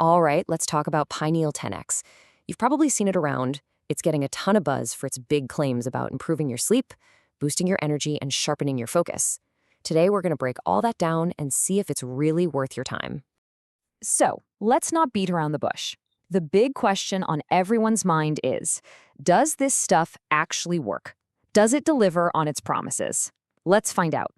All right, let's talk about Pineal 10x. You've probably seen it around. It's getting a ton of buzz for its big claims about improving your sleep, boosting your energy, and sharpening your focus. Today, we're going to break all that down and see if it's really worth your time. So, let's not beat around the bush. The big question on everyone's mind is, does this stuff actually work? Does it deliver on its promises? Let's find out.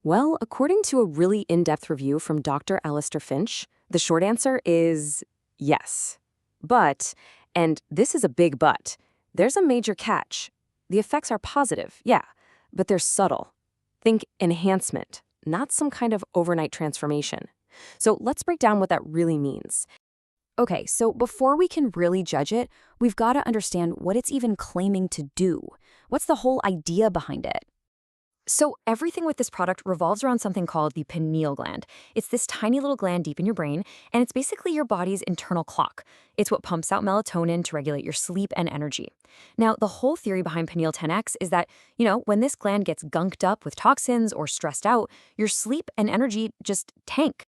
Well, according to a really in-depth review from Dr. Alistair Finch, the short answer is yes. But, and this is a big but, there's a major catch. The effects are positive, yeah, but they're subtle. Think enhancement, not some kind of overnight transformation. So let's break down what that really means. Okay, so before we can really judge it, we've got to understand what it's even claiming to do. What's the whole idea behind it? So everything with this product revolves around something called the pineal gland. It's this tiny little gland deep in your brain, and it's basically your body's internal clock. It's what pumps out melatonin to regulate your sleep and energy. Now, the whole theory behind Pineal 10x is that, when this gland gets gunked up with toxins or stressed out, your sleep and energy just tank.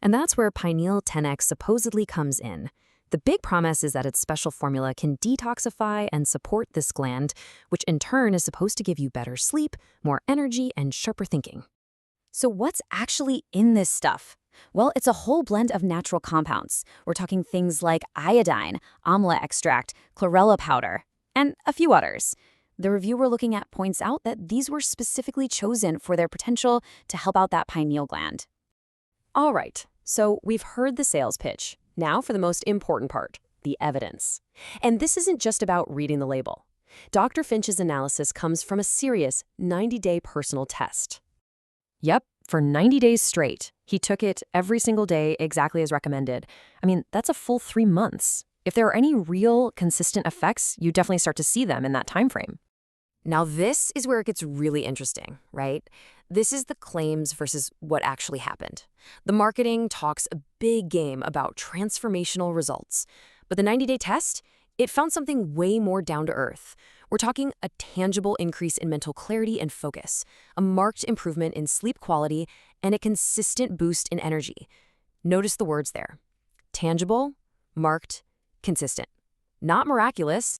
And that's where Pineal 10x supposedly comes in. The big promise is that its special formula can detoxify and support this gland, which in turn is supposed to give you better sleep, more energy, and sharper thinking. So what's actually in this stuff? Well, it's a whole blend of natural compounds. We're talking things like iodine, amla extract, chlorella powder, and a few others. The review we're looking at points out that these were specifically chosen for their potential to help out that pineal gland. All right, so we've heard the sales pitch. Now for the most important part, the evidence. And this isn't just about reading the label. Dr. Finch's analysis comes from a serious 90-day personal test. Yep, for 90 days straight. He took it every single day exactly as recommended. I mean, that's a full 3 months. If there are any real, consistent effects, you definitely start to see them in that time frame. Now this is where it gets really interesting, right? This is the claims versus what actually happened. The marketing talks a big game about transformational results. But the 90-day test, it found something way more down to earth. We're talking a tangible increase in mental clarity and focus, a marked improvement in sleep quality, and a consistent boost in energy. Notice the words there. Tangible, marked, consistent. Not miraculous.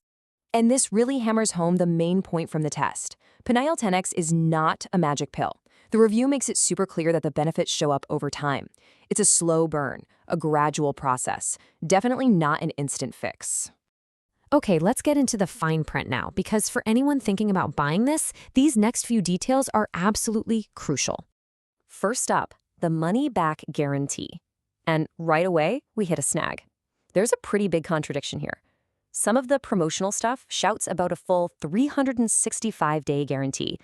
And this really hammers home the main point from the test. Pineal 10x is not a magic pill. The review makes it super clear that the benefits show up over time. It's a slow burn, a gradual process, definitely not an instant fix. Okay, let's get into the fine print now, because for anyone thinking about buying this, these next few details are absolutely crucial. First up, the money-back guarantee. And right away, we hit a snag. There's a pretty big contradiction here. Some of the promotional stuff shouts about a full 365-day guarantee,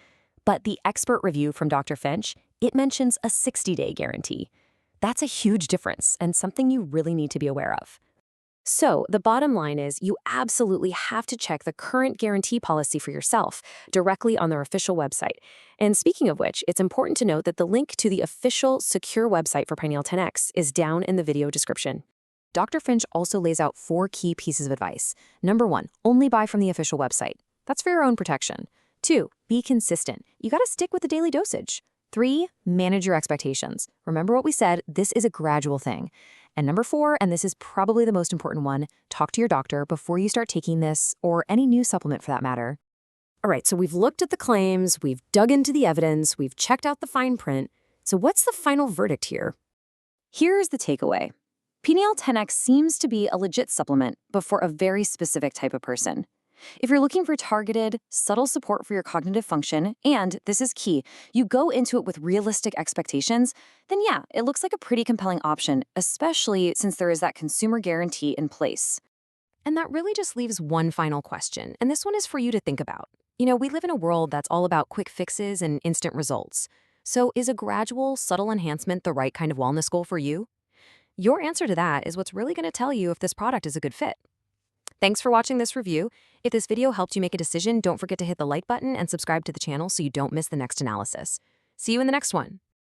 but the expert review from Dr. Finch, it mentions a 60-day guarantee. That's a huge difference and something you really need to be aware of. So the bottom line is you absolutely have to check the current guarantee policy for yourself directly on their official website. And speaking of which, it's important to note that the link to the official secure website for Pineal 10x is down in the video description. Dr. Finch also lays out 4 key pieces of advice. Number 1, only buy from the official website. That's for your own protection. 2, be consistent. You got to stick with the daily dosage. 3, manage your expectations. Remember what we said, this is a gradual thing. And number 4, and this is probably the most important one, talk to your doctor before you start taking this or any new supplement for that matter. All right, so we've looked at the claims, we've dug into the evidence, we've checked out the fine print. So what's the final verdict here? Here's the takeaway. Pineal 10x seems to be a legit supplement, but for a very specific type of person. If you're looking for targeted, subtle support for your cognitive function, and this is key, you go into it with realistic expectations, then yeah, it looks like a pretty compelling option, especially since there is that consumer guarantee in place. And that really just leaves one final question, and this one is for you to think about. We live in a world that's all about quick fixes and instant results. So is a gradual, subtle enhancement the right kind of wellness goal for you? Your answer to that is what's really going to tell you if this product is a good fit. Thanks for watching this review. If this video helped you make a decision, don't forget to hit the like button and subscribe to the channel so you don't miss the next analysis. See you in the next one.